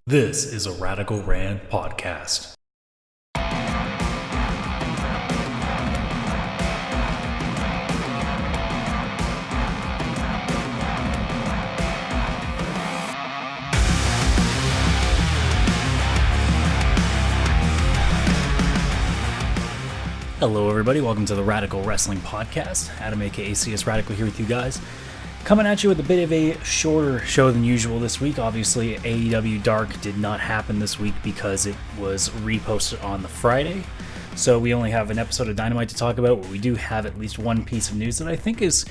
This is a Radical Rant podcast. Hello everybody, welcome to the Radical Wrestling Podcast. Adam aka CS Radical here with you guys. Coming at you with a bit of a shorter show than usual this week. Obviously, AEW Dark did not happen this week because it was reposted on the Friday. So we only have an episode of Dynamite to talk about, but we do have at least one piece of news that I think is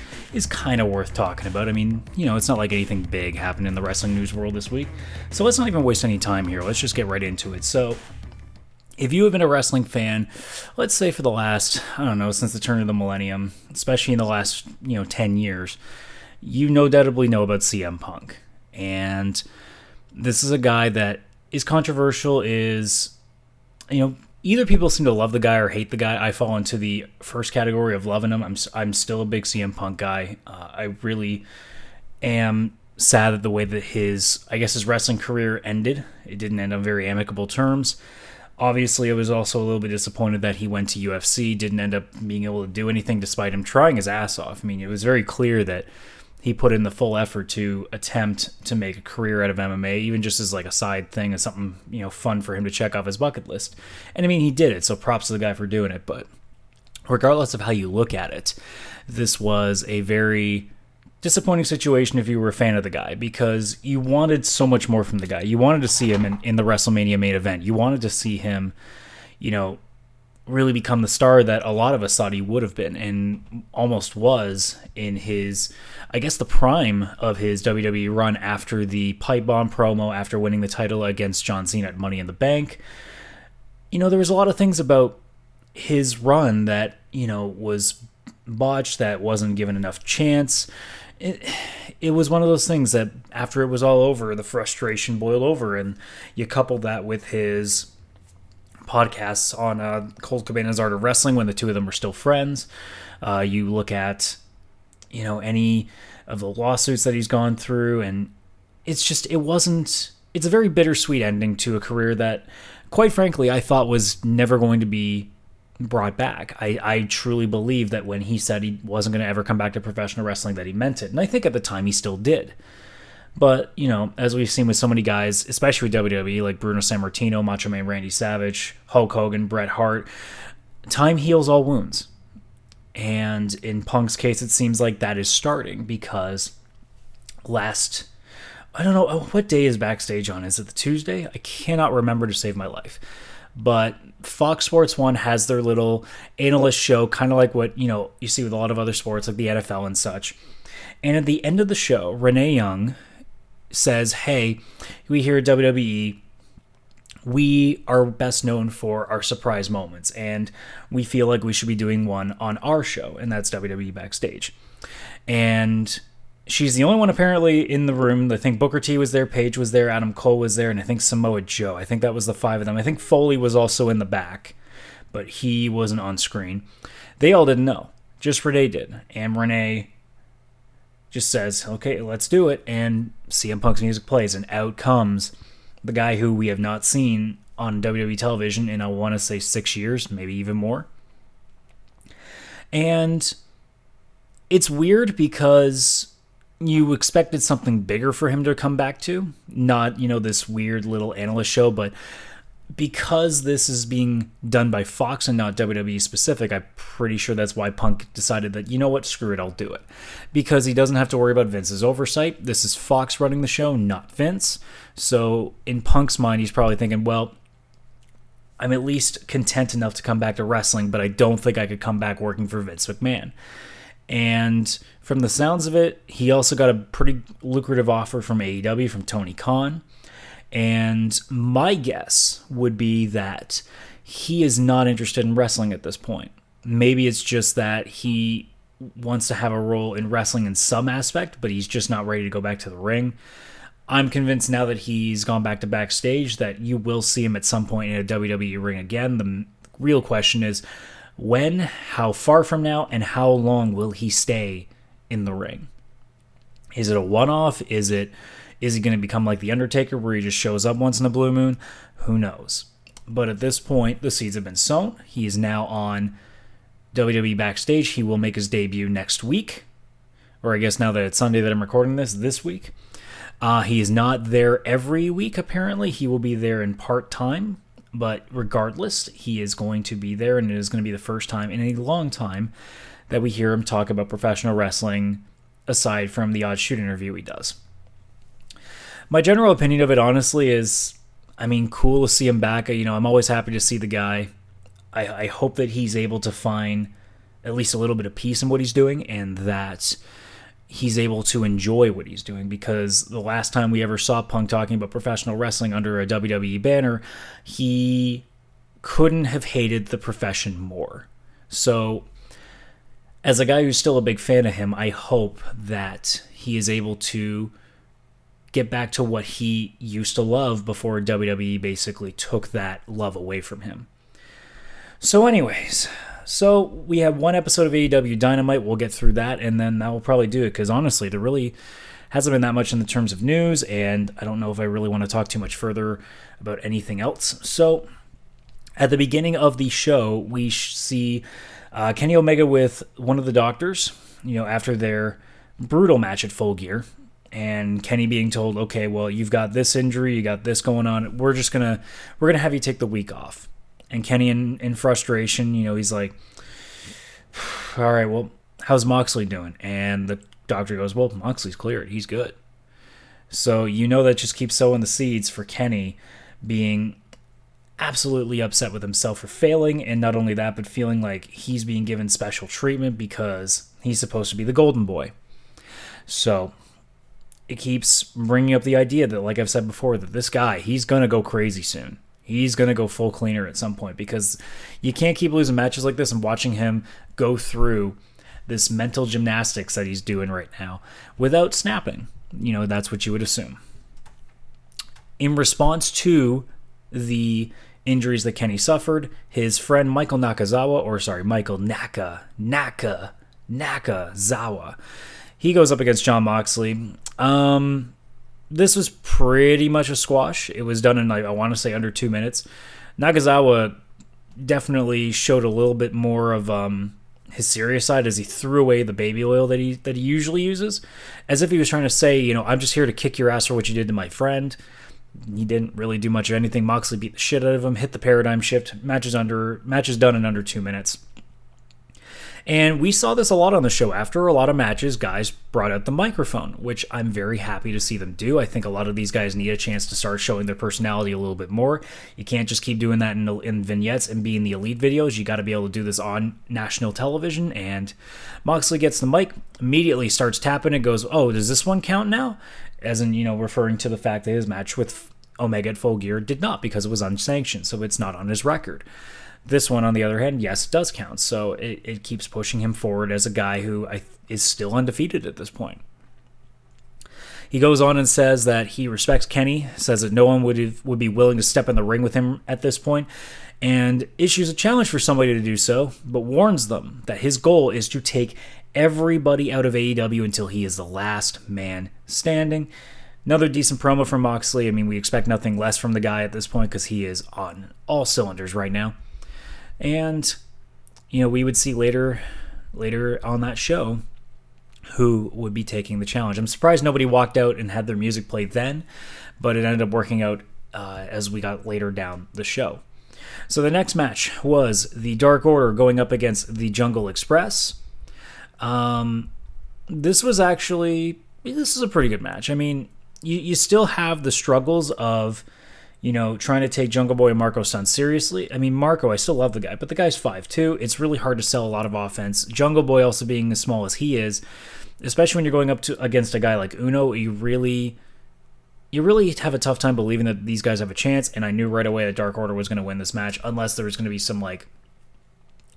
kind of worth talking about. I mean, you know, it's not like anything big happened in the wrestling news world this week. So let's not even waste any time here. Let's just get right into it. So if you have been a wrestling fan, let's say for the last, since the turn of the millennium, especially in the last, 10 years, you no doubtably know about CM Punk. And this is a guy that is controversial, either people seem to love the guy or hate the guy. I fall into the first category of loving him. I'm still a big CM Punk guy. I really am sad that the way that his wrestling career ended. It didn't end on very amicable terms. Obviously, I was also a little bit disappointed that he went to UFC, didn't end up being able to do anything despite him trying his ass off. I mean, it was very clear that he put in the full effort to attempt to make a career out of MMA, even just as like a side thing, as something, fun for him to check off his bucket list. And I mean, he did it, so props to the guy for doing it. But regardless of how you look at it, this was a very disappointing situation if you were a fan of the guy, because you wanted so much more from the guy. You wanted to see him in the WrestleMania main event. You wanted to see him, really become the star that a lot of us thought he would have been and almost was in his, the prime of his WWE run after the pipe bomb promo, after winning the title against John Cena at Money in the Bank. There was a lot of things about his run that, was botched, that wasn't given enough chance. It was one of those things that after it was all over, the frustration boiled over, and you couple that with his podcasts on Colt Cabana's Art of Wrestling when the two of them were still friends. You look at, any of the lawsuits that he's gone through, and it's a very bittersweet ending to a career that, quite frankly, I thought was never going to be brought back. I truly believe that when he said he wasn't going to ever come back to professional wrestling, that he meant it. And I think at the time he still did. But, as we've seen with so many guys, especially with WWE, like Bruno Sammartino, Macho Man Randy Savage, Hulk Hogan, Bret Hart, time heals all wounds. And in Punk's case, it seems like that is starting, because I don't know, what day is Backstage on? Is it the Tuesday? I cannot remember to save my life. But Fox Sports 1 has their little analyst show, kind of like what, you see with a lot of other sports, like the NFL and such. And at the end of the show, Renee Young says, hey, we here at WWE, we are best known for our surprise moments, and we feel like we should be doing one on our show, and that's WWE Backstage. And she's the only one apparently in the room. I think Booker T was there, Paige was there, Adam Cole was there, and I think Samoa Joe. I think that was the five of them. I think Foley was also in the back, but he wasn't on screen. They all didn't know. Just Renee did. And Renee just says, okay, let's do it. And CM Punk's music plays, and out comes the guy who we have not seen on WWE television in, I want to say, 6 years, maybe even more. And it's weird because you expected something bigger for him to come back to, not, this weird little analyst show, but because this is being done by Fox and not WWE specific, I'm pretty sure that's why Punk decided that, screw it, I'll do it. Because he doesn't have to worry about Vince's oversight. This is Fox running the show, not Vince. So in Punk's mind, he's probably thinking, well, I'm at least content enough to come back to wrestling, but I don't think I could come back working for Vince McMahon. And from the sounds of it, he also got a pretty lucrative offer from AEW, from Tony Khan. And my guess would be that he is not interested in wrestling at this point. Maybe it's just that he wants to have a role in wrestling in some aspect, but he's just not ready to go back to the ring. I'm convinced now that he's gone back to Backstage that you will see him at some point in a WWE ring again. The real question is when, how far from now, and how long will he stay in the ring? Is it a one-off? Is it Is he going to become like The Undertaker, where he just shows up once in a blue moon? Who knows? But at this point, the seeds have been sown. He is now on WWE Backstage. He will make his debut next week. Or I guess now that it's Sunday that I'm recording this week. He is not there every week, apparently. He will be there in part-time. But regardless, he is going to be there, and it is going to be the first time in a long time that we hear him talk about professional wrestling, aside from the odd shoot interview he does. My general opinion of it, honestly, is, I mean, cool to see him back. You know, I'm always happy to see the guy. I hope that he's able to find at least a little bit of peace in what he's doing, and that he's able to enjoy what he's doing, because the last time we ever saw Punk talking about professional wrestling under a WWE banner, he couldn't have hated the profession more. So, as a guy who's still a big fan of him, I hope that he is able to get back to what he used to love before WWE basically took that love away from him. So anyways, so we have one episode of AEW Dynamite. We'll get through that, and then that will probably do it, because honestly, there really hasn't been that much in the terms of news, and I don't know if I really want to talk too much further about anything else. So at the beginning of the show, we see Kenny Omega with one of the doctors, you know, after their brutal match at Full Gear, and Kenny being told, okay, well, you've got this injury, you got this going on, we're gonna have you take the week off. And Kenny, in frustration, you know, he's like, all right, well, how's Moxley doing? And the doctor goes, well, Moxley's cleared. He's good. So you know that just keeps sowing the seeds for Kenny being absolutely upset with himself for failing, and not only that, but feeling like he's being given special treatment because he's supposed to be the golden boy. So it keeps bringing up the idea that, like I've said before, that this guy, he's going to go crazy soon. He's going to go full cleaner at some point, because you can't keep losing matches like this and watching him go through this mental gymnastics that he's doing right now without snapping. You know, that's what you would assume. In response to the injuries that Kenny suffered, his friend Michael Nakazawa, he goes up against Jon Moxley. This was pretty much a squash. It was done in, I want to say, under 2 minutes. Nakazawa definitely showed a little bit more of his serious side as he threw away the baby oil that he usually uses, as if he was trying to say, you know, I'm just here to kick your ass for what you did to my friend. He didn't really do much of anything. Moxley beat the shit out of him, hit the paradigm shift. Matches done in under 2 minutes. And we saw this a lot on the show. After a lot of matches, guys brought out the microphone, which I'm very happy to see them do. I think a lot of these guys need a chance to start showing their personality a little bit more. You can't just keep doing that in vignettes and being the elite videos. You got to be able to do this on national television. And Moxley gets the mic, immediately starts tapping and goes, oh, does this one count now? As in, you know, referring to the fact that his match with Omega at Full Gear did not, because it was unsanctioned, so it's not on his record. This one, on the other hand, yes, does count. So it keeps pushing him forward as a guy who is still undefeated at this point. He goes on and says that he respects Kenny, says that no one would be willing to step in the ring with him at this point, and issues a challenge for somebody to do so, but warns them that his goal is to take everybody out of AEW until he is the last man standing. Another decent promo from Moxley. I mean, we expect nothing less from the guy at this point, because he is on all cylinders right now. And, you know, we would see later on that show who would be taking the challenge. I'm surprised nobody walked out and had their music played then, but it ended up working out as we got later down the show. So the next match was the Dark Order going up against the Jungle Express. This is a pretty good match. I mean, you still have the struggles of, you know, trying to take Jungle Boy and Marco Stunt seriously. I mean, Marco, I still love the guy, but the guy's 5'2". It's really hard to sell a lot of offense. Jungle Boy also being as small as he is, especially when you're going up against a guy like Uno, you really have a tough time believing that these guys have a chance, and I knew right away that Dark Order was going to win this match, unless there was going to be some, like,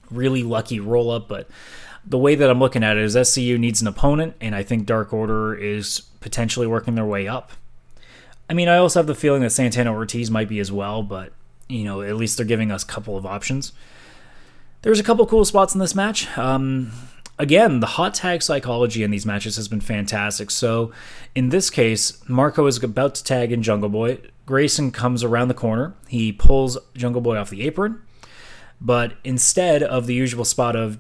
really lucky roll-up, but the way that I'm looking at it is SCU needs an opponent, and I think Dark Order is potentially working their way up. I mean, I also have the feeling that Santana Ortiz might be as well, but, you know, at least they're giving us a couple of options. There's a couple cool spots in this match. again, the hot tag psychology in these matches has been fantastic. So in this case, Marco is about to tag in Jungle Boy. Grayson comes around the corner. He pulls Jungle Boy off the apron. But instead of the usual spot of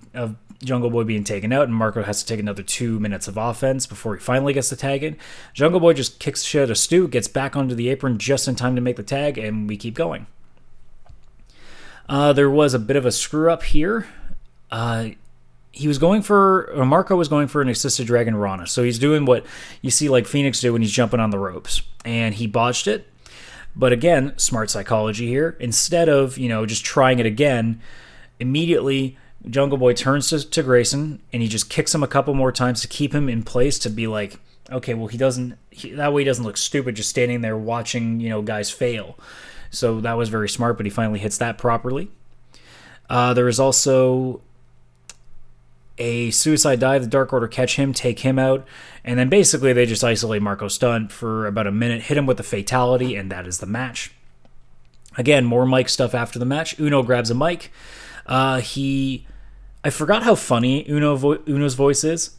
Jungle Boy being taken out and Marco has to take another 2 minutes of offense before he finally gets the tag in, Jungle Boy just kicks the shit out of Stu, gets back onto the apron just in time to make the tag, and we keep going. There was a bit of a screw-up here. Marco was going for an assisted Dragon Rana. So he's doing what you see like Phoenix do when he's jumping on the ropes. And he botched it. But again, smart psychology here. Instead of, just trying it again, immediately Jungle Boy turns to Grayson and he just kicks him a couple more times to keep him in place, to be like, okay, well, that way he doesn't look stupid just standing there watching, guys fail. So that was very smart, but he finally hits that properly. There is also a suicide dive. The Dark Order catch him, take him out, and then basically they just isolate Marco Stunt for about a minute, hit him with the fatality, and that is the match. Again, more mic stuff after the match. Uno grabs a mic. I forgot how funny Uno's voice is.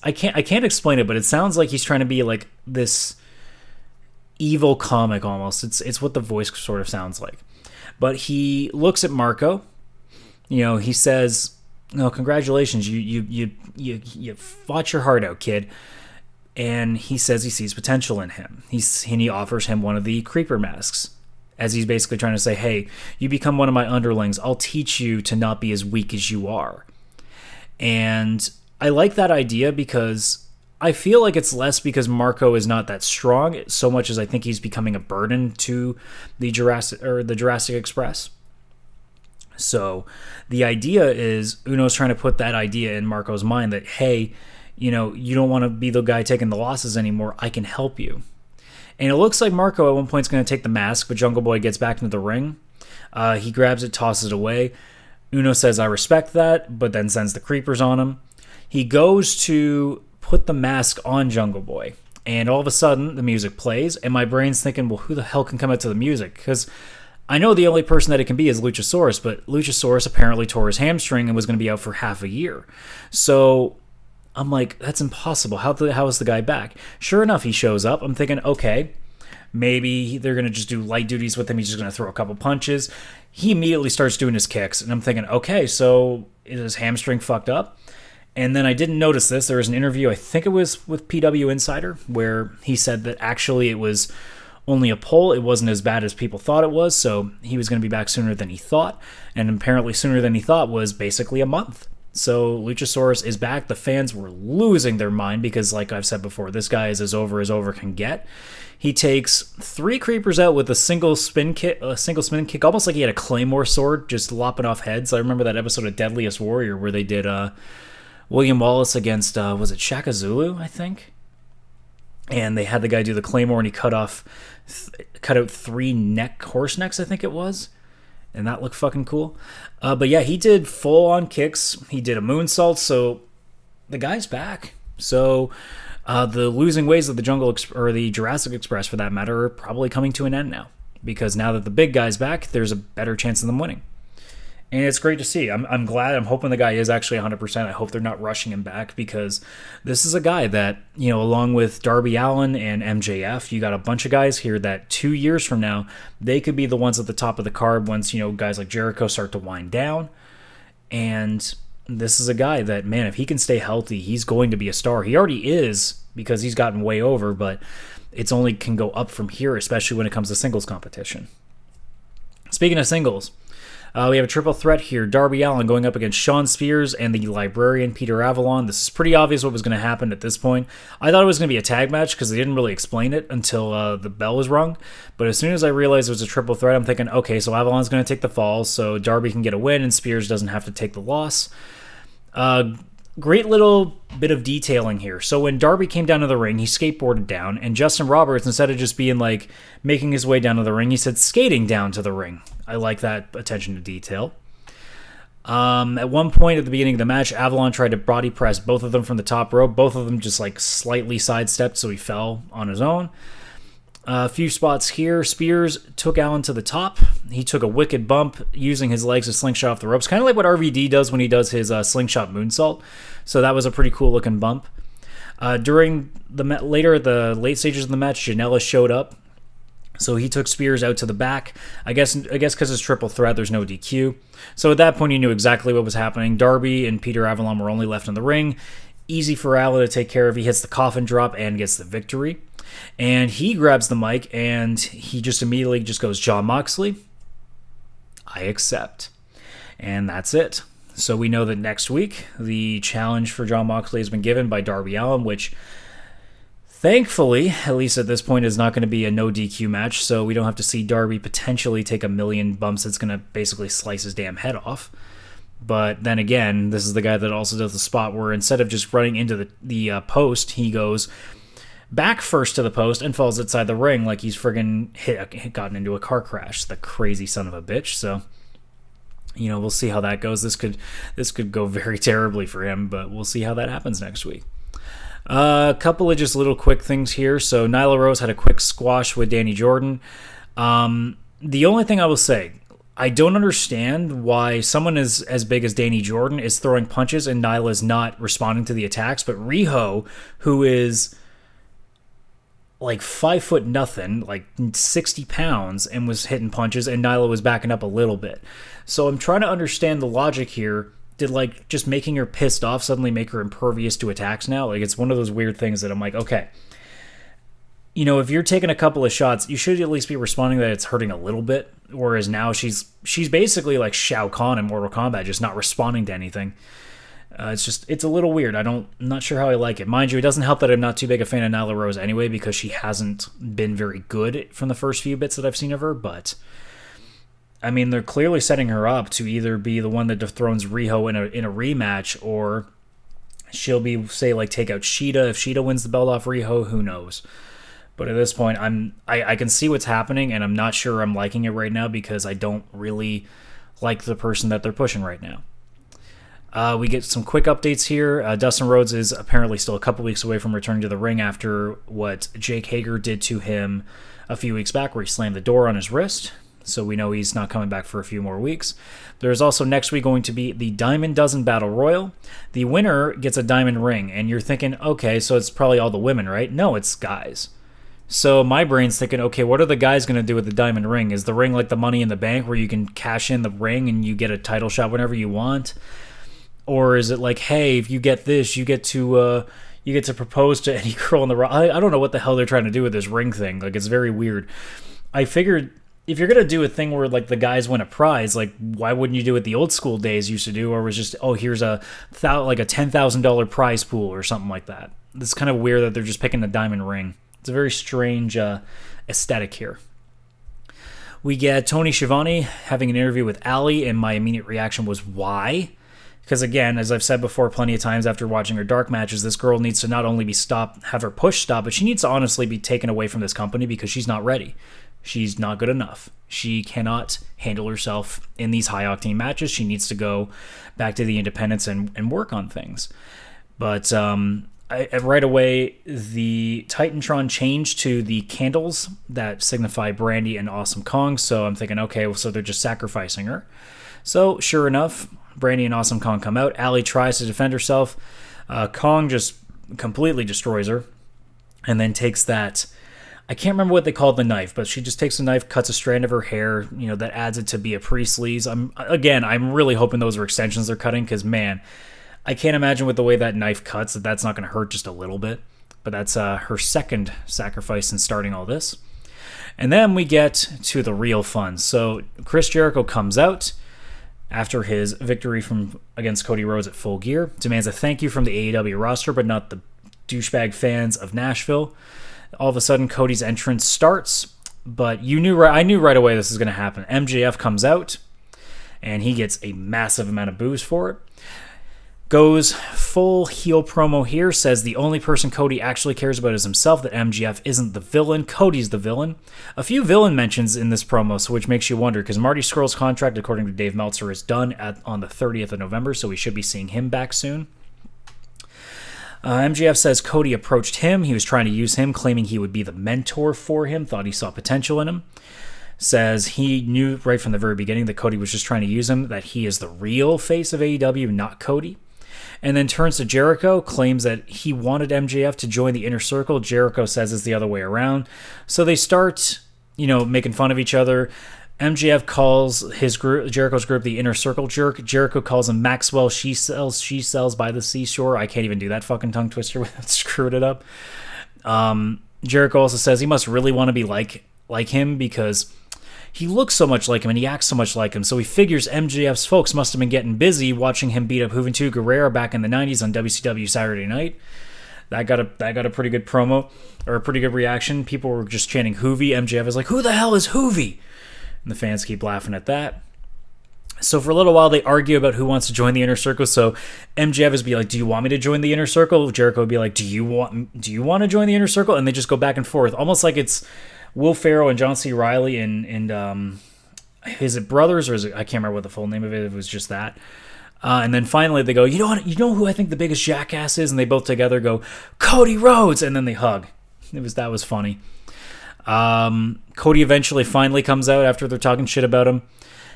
I can't explain it, but it sounds like he's trying to be like this evil comic almost. It's what the voice sort of sounds like. But he looks at Marco. He says, "No, congratulations, you fought your heart out, kid." And he says he sees potential in him. He offers him one of the creeper masks, as he's basically trying to say, "Hey, you become one of my underlings. I'll teach you to not be as weak as you are." And I like that idea because I feel like it's less because Marco is not that strong so much as I think he's becoming a burden to the Jurassic Express. So the idea is Uno's trying to put that idea in Marco's mind that, hey, you don't want to be the guy taking the losses anymore. I can help you. And it looks like Marco at one point is going to take the mask, but Jungle Boy gets back into the ring. He grabs it, tosses it away. Uno says, "I respect that," but then sends the creepers on him. He goes to put the mask on Jungle Boy, and all of a sudden the music plays, and my brain's thinking, well, who the hell can come out to the music? Because I know the only person that it can be is Luchasaurus, but Luchasaurus apparently tore his hamstring and was going to be out for half a year. So I'm like, that's impossible. How is the guy back? Sure enough, he shows up. I'm thinking, okay, maybe they're going to just do light duties with him. He's just going to throw a couple punches. He immediately starts doing his kicks, and I'm thinking, okay, so is his hamstring fucked up? And then I didn't notice this. There was an interview, I think it was with PW Insider, where he said that actually it was only a pull. It wasn't as bad as people thought it was, so he was going to be back sooner than he thought. And apparently sooner than he thought was basically a month. So Luchasaurus is back. The fans were losing their mind because, like I've said before, this guy is as over can get. He takes 3 creepers out with a single spin kick, almost like he had a claymore sword, just lopping off heads. I remember that episode of Deadliest Warrior where they did William Wallace against, was it Shaka Zulu, I think? And they had the guy do the claymore, and he cut out 3 horse necks, I think it was. And that looked fucking cool. But yeah, he did full-on kicks. He did a moonsault, so the guy's back. So the losing ways of the Jurassic Express, for that matter, are probably coming to an end now. Because now that the big guy's back, there's a better chance of them winning. And it's great to see. I'm glad. I'm hoping the guy is actually 100%. I hope they're not rushing him back, because this is a guy that, along with Darby Allin and MJF, you got a bunch of guys here that 2 years from now, they could be the ones at the top of the card once, guys like Jericho start to wind down. And this is a guy that, man, if he can stay healthy, he's going to be a star. He already is, because he's gotten way over, but it's only can go up from here, especially when it comes to singles competition. Speaking of singles, we have a triple threat here. Darby Allin going up against Shawn Spears and the Librarian, Peter Avalon. This is pretty obvious what was going to happen at this point. I thought it was going to be a tag match because they didn't really explain it until the bell was rung. But as soon as I realized it was a triple threat, I'm thinking, okay, so Avalon's going to take the fall, so Darby can get a win and Spears doesn't have to take the loss. Great little bit of detailing here. So when Darby came down to the ring, he skateboarded down, and Justin Roberts, instead of just being like making his way down to the ring, he said skating down to the ring. I like that attention to detail. At one point at the beginning of the match, Avalon tried to body press both of them from the top rope. Both of them just like slightly sidestepped, so he fell on his own. A few spots here. Spears took Allin to the top, He took a wicked bump using his legs to slingshot off the ropes, kind of like what RVD does when he does his slingshot moonsault. So that was a pretty cool looking bump. Later at the late stages of the match, Nyla showed up. So he took Spears out to the back. I guess because it's triple threat, there's no DQ. So at that point, you knew exactly what was happening. Darby and Peter Avalon were only left in the ring. Easy for Nyla to take care of. He hits the coffin drop and gets the victory. And he grabs the mic and he just immediately just goes, Jon Moxley, I accept. And that's it. So we know that next week, the challenge for Jon Moxley has been given by Darby Allin, which thankfully, at least at this point, is not going to be a no DQ match, so we don't have to see Darby potentially take a million bumps that's going to basically slice his damn head off. But then again, this is the guy that also does the spot where instead of just running into the post, he goes back first to the post and falls outside the ring like he's friggin' gotten into a car crash. The crazy son of a bitch. So, we'll see how that goes. This could go very terribly for him, but we'll see how that happens next week. A couple of just little quick things here. So Nyla Rose had a quick squash with Danny Jordan. The only thing I will say, I don't understand why someone as big as Danny Jordan is throwing punches and Nyla's not responding to the attacks, but Riho, who is like 5'0", like 60 pounds, and was hitting punches, and Nyla was backing up a little bit. So I'm trying to understand the logic here. Did just making her pissed off suddenly make her impervious to attacks now? Like, it's one of those weird things that I'm like, okay, if you're taking a couple of shots, you should at least be responding that it's hurting a little bit. Whereas now she's basically like Shao Kahn in Mortal Kombat, just not responding to anything. It's a little weird. I'm not sure how I like it. Mind you, it doesn't help that I'm not too big a fan of Nyla Rose anyway, because she hasn't been very good from the first few bits that I've seen of her, but I mean, they're clearly setting her up to either be the one that dethrones Riho in a rematch, or she'll be, say, like, take out Shida. If Shida wins the belt off Riho, who knows? But at this point, I can see what's happening, and I'm not sure I'm liking it right now because I don't really like the person that they're pushing right now. We get some quick updates here. Dustin Rhodes is apparently still a couple weeks away from returning to the ring after what Jake Hager did to him a few weeks back, where he slammed the door on his wrist. So we know he's not coming back for a few more weeks. There's also next week going to be the Diamond Dozen Battle Royal. The winner gets a diamond ring, and you're thinking, okay, so it's probably all the women, right? No, it's guys. So my brain's thinking, okay, what are the guys going to do with the diamond ring? Is the ring like the Money in the Bank where you can cash in the ring and you get a title shot whenever you want? Or is it like, hey, if you get this, you get to propose to any girl on the roster? I don't know what the hell they're trying to do with this ring thing. Like, it's very weird. I figured, if you're going to do a thing where, like, the guys win a prize, like, why wouldn't you do what the old school days used to do, or was just, oh, here's a $10,000 prize pool or something like that? It's kind of weird that they're just picking the diamond ring. It's a very strange aesthetic here. We get Tony Schiavone having an interview with Ali, and my immediate reaction was, why? Because, again, as I've said before plenty of times after watching her dark matches, this girl needs to not only be stopped, have her push stopped, but she needs to honestly be taken away from this company because she's not ready. She's not good enough. She cannot handle herself in these high-octane matches. She needs to go back to the independents and work on things. But right away, the Titantron changed to the candles that signify Brandy and Awesome Kong. So I'm thinking, okay, so they're just sacrificing her. So sure enough, Brandy and Awesome Kong come out. Ali tries to defend herself. Kong just completely destroys her and then takes that... I can't remember what they called the knife, but she just takes a knife, cuts a strand of her hair, that adds it to Bea Priestley's. I'm really hoping those are extensions they're cutting, because, man, I can't imagine with the way that knife cuts that's not going to hurt just a little bit. But that's her second sacrifice in starting all this. And then we get to the real fun. So Chris Jericho comes out after his victory against Cody Rhodes at Full Gear, demands a thank you from the AEW roster, but not the douchebag fans of Nashville. All of a sudden, Cody's entrance starts, but I knew right away this is going to happen. MJF comes out, and he gets a massive amount of boos for it. Goes full heel promo here, says the only person Cody actually cares about is himself, that MJF isn't the villain, Cody's the villain. A few villain mentions in this promo, so which makes you wonder, because Marty Scurll's contract, according to Dave Meltzer, is done on the 30th of November, so we should be seeing him back soon. MJF says Cody approached him. He was trying to use him, claiming he would be the mentor for him, thought he saw potential in him. says he knew right from the very beginning that Cody was just trying to use him, that he is the real face of AEW, not Cody. And then turns to Jericho, claims that he wanted MJF to join the Inner Circle. Jericho says it's the other way around. So they start, making fun of each other. MJF calls Jericho's group the Inner Circle jerk. Jericho calls him Maxwell she sells by the seashore. I can't even do that fucking tongue twister without screwing it up. Jericho also says he must really want to be like him because he looks so much like him and he acts so much like him. So he figures MJF's folks must have been getting busy watching him beat up Juventud Guerrera back in the 90s on WCW Saturday Night. That got a pretty good promo, or a pretty good reaction. People were just chanting Hoovy. MJF is like, who the hell is Hoovy? And the fans keep laughing at that. So for a little while, they argue about who wants to join the Inner Circle. So MJF is be like, do you want me to join the Inner Circle? Jericho would be like, do you want to join the Inner Circle? And they just go back and forth, almost like it's Will Ferrell and John C. Reilly and is it Brothers, or is it, I can't remember what the full name of it. It was just that. And then finally they go, you know who I think the biggest jackass is? And they both together go, Cody Rhodes, and then they hug. That was funny. Cody eventually finally comes out after they're talking shit about him.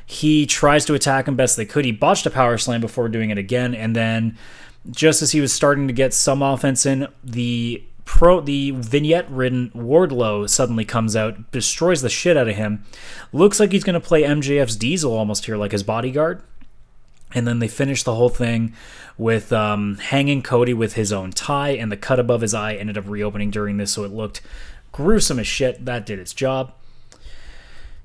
He tries to attack him best they could. He botched a power slam before doing it again, and then just as he was starting to get some offense in, the vignette-ridden Wardlow suddenly comes out, destroys the shit out of him. Looks like he's going to play MJF's Diesel almost here, like his bodyguard. And then they finish the whole thing with hanging Cody with his own tie, and the cut above his eye ended up reopening during this, so it looked gruesome as shit. That did its job.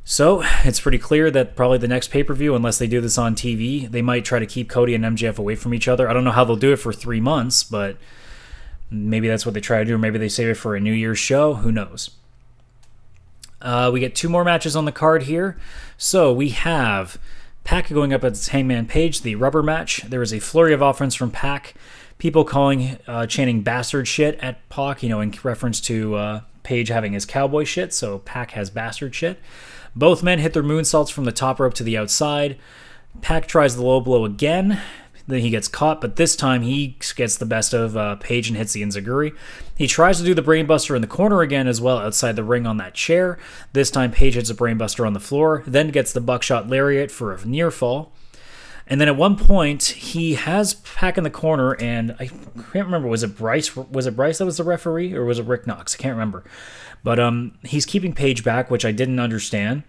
So it's pretty clear that probably the next pay-per-view, unless they do this on TV, they might try to keep Cody and MJF away from each other. I don't know how they'll do it for 3 months, but maybe that's what they try to do, or maybe they save it for a New Year's show. Who knows? We get 2 more matches on the card here. So we have PAC going up against Hangman Page, the rubber match. There is a flurry of offense from PAC. People chanting bastard shit at PAC, in reference to Page having his cowboy shit, so PAC has bastard shit. Both men hit their moonsaults from the top rope to the outside. PAC tries the low blow again. Then he gets caught, but this time he gets the best of Page and hits the enziguri. He tries to do the brainbuster in the corner again as well outside the ring on that chair. This time Page hits a brainbuster on the floor, then gets the buckshot lariat for a near fall. And then at one point, he has PAC in the corner, and I can't remember, was it Bryce? Was it Bryce that was the referee, or was it Rick Knox? I can't remember. But he's keeping Page back, which I didn't understand.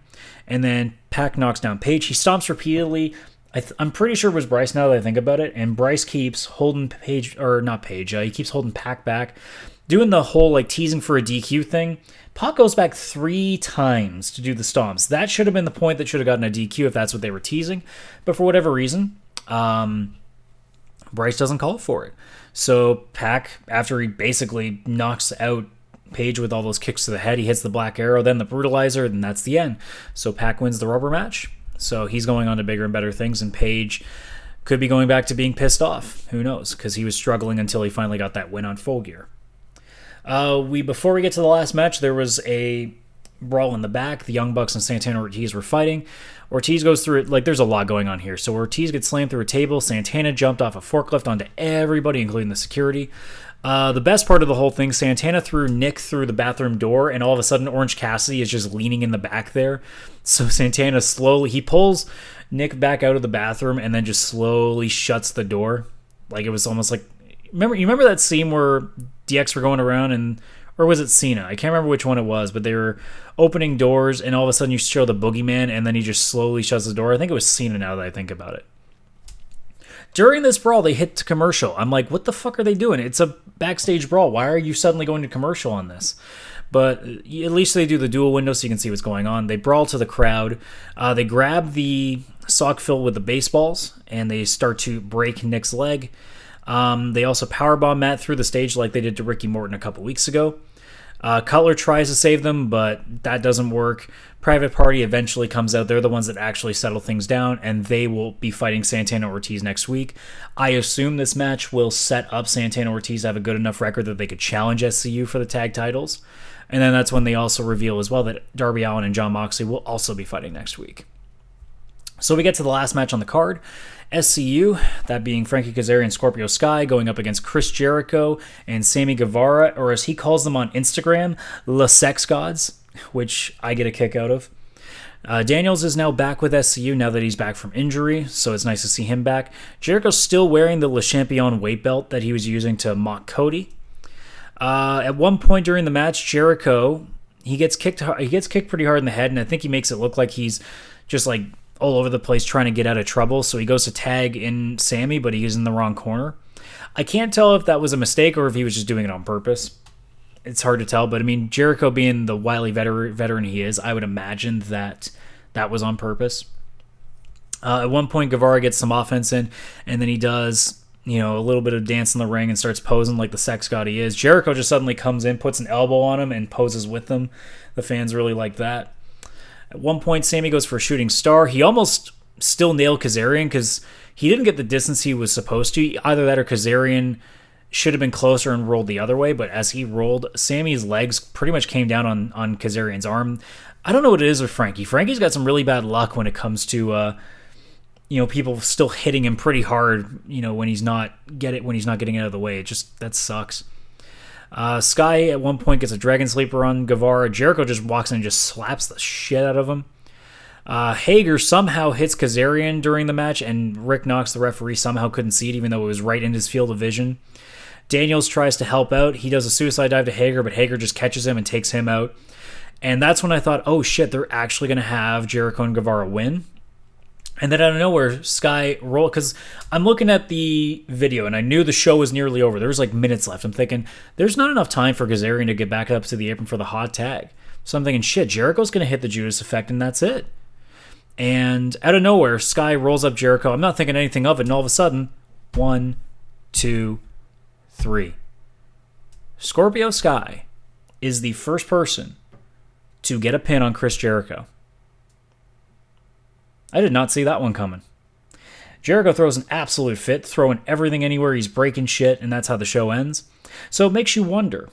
And then PAC knocks down Page. He stomps repeatedly. I'm pretty sure it was Bryce now that I think about it. And Bryce keeps holding Page, or not Page, he keeps holding PAC back, doing the whole teasing for a DQ thing. PAC goes back 3 times to do the stomps. That should have been the point that should have gotten a DQ if that's what they were teasing. But for whatever reason, Bryce doesn't call for it. So PAC, after he basically knocks out Page with all those kicks to the head, he hits the Black Arrow, then the Brutalizer, and that's the end. So PAC wins the rubber match. So he's going on to bigger and better things, and Page could be going back to being pissed off. Who knows? Because he was struggling until he finally got that win on Full Gear. Before we get to the last match, there was a brawl in the back. The Young Bucks and Santana and Ortiz were fighting. Ortiz goes through it, there's a lot going on here. So Ortiz gets slammed through a table. Santana jumped off a forklift onto everybody, including the security. The best part of the whole thing, Santana threw Nick through the bathroom door, and all of a sudden Orange Cassidy is just leaning in the back there. So Santana he pulls Nick back out of the bathroom and then just slowly shuts the door. It was almost like, you remember that scene where DX were going around, or was it Cena? I can't remember which one it was, but they were opening doors, and all of a sudden you show the boogeyman, and then he just slowly shuts the door. I think it was Cena now that I think about it. During this brawl, they hit to commercial. I'm like, what the fuck are they doing? It's a backstage brawl. Why are you suddenly going to commercial on this? But at least they do the dual window so you can see what's going on. They brawl to the crowd. They grab the sock filled with the baseballs, and they start to break Nick's leg. They also powerbomb Matt through the stage like they did to Ricky Morton a couple weeks ago. Cutler tries to save them, but that doesn't work. Private Party eventually comes out. They're the ones that actually settle things down, and they will be fighting Santana Ortiz next week. I assume this match will set up Santana Ortiz to have a good enough record that they could challenge SCU for the tag titles. And then that's when they also reveal as well that Darby Allin and Jon Moxley will also be fighting next week. So we get to the last match on the card. SCU, that being Frankie Kazarian and Scorpio Sky, going up against Chris Jericho and Sammy Guevara, or as he calls them on Instagram, La Sex Gods, which I get a kick out of. Daniels is now back with SCU now that he's back from injury, so it's nice to see him back. Jericho's still wearing the Le Champion weight belt that he was using to mock Cody. At one point during the match, Jericho, he gets kicked pretty hard in the head, and I think he makes it look like he's just like all over the place trying to get out of trouble, so he goes to tag in Sammy, but he's in the wrong corner. I can't tell if that was a mistake or if he was just doing it on purpose. It's hard to tell, but I mean, Jericho being the wily veteran he is, I would imagine that was on purpose. At one point, Guevara gets some offense in, and then he does, a little bit of dance in the ring and starts posing like the sex god he is. Jericho just suddenly comes in, puts an elbow on him, and poses with him. The fans really like that. At one point, Sammy goes for a shooting star. He almost still nailed Kazarian because he didn't get the distance he was supposed to. Either that or Kazarian should have been closer and rolled the other way, but as he rolled, Sammy's legs pretty much came down on Kazarian's arm. I don't know what it is with Frankie. Frankie's got some really bad luck when it comes to people still hitting him pretty hard, when he's not getting out of the way. That sucks. Sky at one point gets a dragon sleeper on Guevara. Jericho just walks in and just slaps the shit out of him. Hager somehow hits Kazarian during the match, and Rick Knox, the referee, somehow couldn't see it, even though it was right in his field of vision. Daniels tries to help out. He does a suicide dive to Hager, but Hager just catches him and takes him out. And that's when I thought, oh shit, they're actually going to have Jericho and Guevara win. And then out of nowhere, Sky roll, because I'm looking at the video and I knew the show was nearly over. There was like minutes left. I'm thinking, there's not enough time for Kazarian to get back up to the apron for the hot tag. So I'm thinking, shit, Jericho's going to hit the Judas effect and that's it. And out of nowhere, Sky rolls up Jericho. I'm not thinking anything of it, and all of a sudden, 1, 2, 3. Scorpio Sky is the first person to get a pin on Chris Jericho. I did not see that one coming. Jericho throws an absolute fit, throwing everything anywhere. He's breaking shit, and that's how the show ends. So it makes you wonder.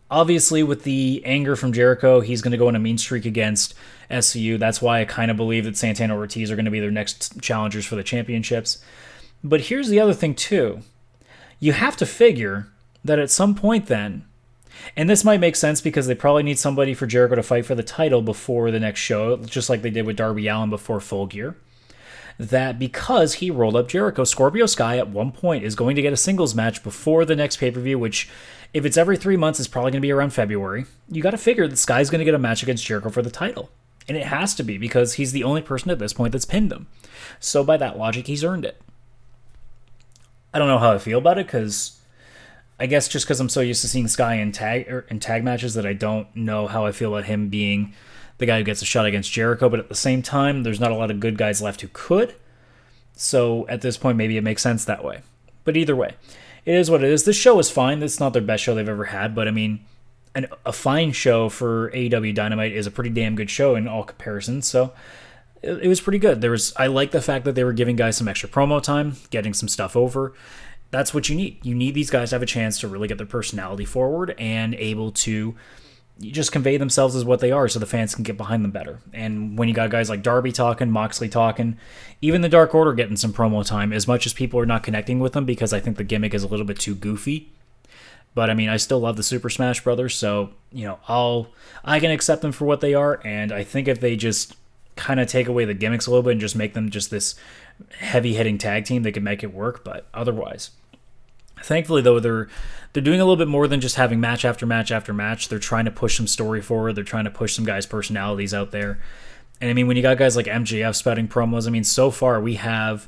Obviously, with the anger from Jericho, he's going to go on a mean streak against SCU. That's why I kind of believe that Santana and Ortiz are going to be their next challengers for the championships. But here's the other thing, too. You have to figure that at some point then, and this might make sense because they probably need somebody for Jericho to fight for the title before the next show, just like they did with Darby Allin before Full Gear, that because he rolled up Jericho, Scorpio Sky at one point is going to get a singles match before the next pay-per-view, which, if it's every 3 months, is probably going to be around February. You got to figure that Sky's going to get a match against Jericho for the title. And it has to be because he's the only person at this point that's pinned him. So by that logic, he's earned it. I don't know how I feel about it because I guess just because I'm so used to seeing Sky in tag matches that I don't know how I feel about him being the guy who gets a shot against Jericho. But at the same time, there's not a lot of good guys left who could. So at this point, maybe it makes sense that way. But either way, it is what it is. This show is fine. It's not their best show they've ever had. But I mean, a fine show for AEW Dynamite is a pretty damn good show in all comparisons. So it was pretty good. I like the fact that they were giving guys some extra promo time, getting some stuff over. That's what you need. You need these guys to have a chance to really get their personality forward and able to just convey themselves as what they are so the fans can get behind them better. And when you got guys like Darby talking, Moxley talking, even the Dark Order getting some promo time, as much as people are not connecting with them because I think the gimmick is a little bit too goofy. But I mean, I still love the Super Smash Brothers, so I can accept them for what they are, and I think if they just kind of take away the gimmicks a little bit and just make them just this heavy-hitting tag team, they can make it work. But otherwise, thankfully though, they're doing a little bit more than just having match after match after match. They're trying to push some story forward. They're trying to push some guys' personalities out there. And I mean, when you got guys like MGF spouting promos, I mean, so far we have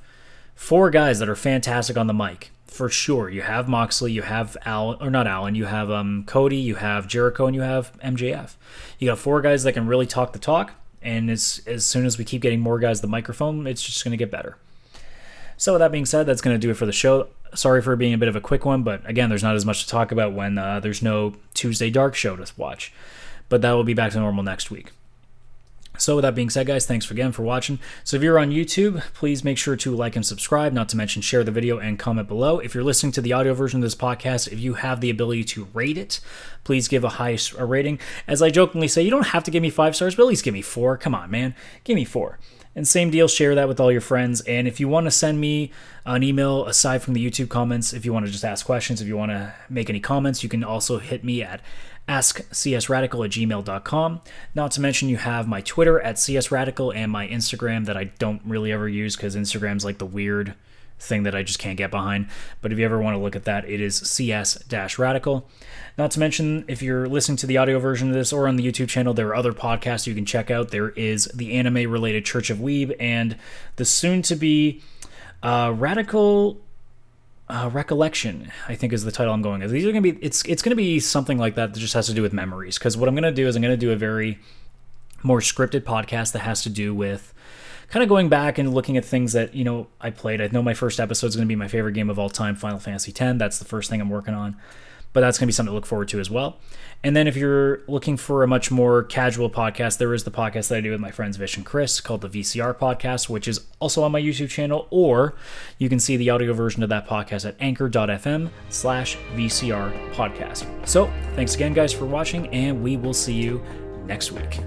4 guys that are fantastic on the mic. For sure. You have Moxley, you have you have Cody, you have Jericho, and you have MJF. You got 4 guys that can really talk the talk, and as soon as we keep getting more guys the microphone, it's just going to get better. So with that being said, that's going to do it for the show. Sorry for being a bit of a quick one, but again, there's not as much to talk about when there's no Tuesday Dark show to watch. But that will be back to normal next week. So with that being said, guys, thanks again for watching. So if you're on YouTube, please make sure to like and subscribe, not to mention share the video and comment below. If you're listening to the audio version of this podcast, if you have the ability to rate it, please give a rating. As I jokingly say, you don't have to give me 5 stars, but at least give me 4. Come on, man. Give me 4. And same deal, share that with all your friends. And if you want to send me an email aside from the YouTube comments, if you want to just ask questions, if you want to make any comments, you can also hit me at askcsradical@gmail.com. Not to mention you have my Twitter at csradical and my Instagram that I don't really ever use because Instagram's like the weird thing that I just can't get behind. But if you ever want to look at that, it is cs-radical. Not to mention, if you're listening to the audio version of this or on the YouTube channel, there are other podcasts you can check out. There is the anime-related Church of Weeb and the soon-to-be Radical Recollection, I think is the title I'm going with. These are going to be, it's going to be something like that just has to do with memories. Because what I'm going to do is I'm going to do a very more scripted podcast that has to do with kind of going back and looking at things that, I played. I know my first episode is going to be my favorite game of all time, Final Fantasy X. That's the first thing I'm working on. But that's going to be something to look forward to as well. And then if you're looking for a much more casual podcast, there is the podcast that I do with my friends Vish and Chris called the VCR Podcast, which is also on my YouTube channel, or you can see the audio version of that podcast at anchor.fm/VCR Podcast. So thanks again, guys, for watching, and we will see you next week.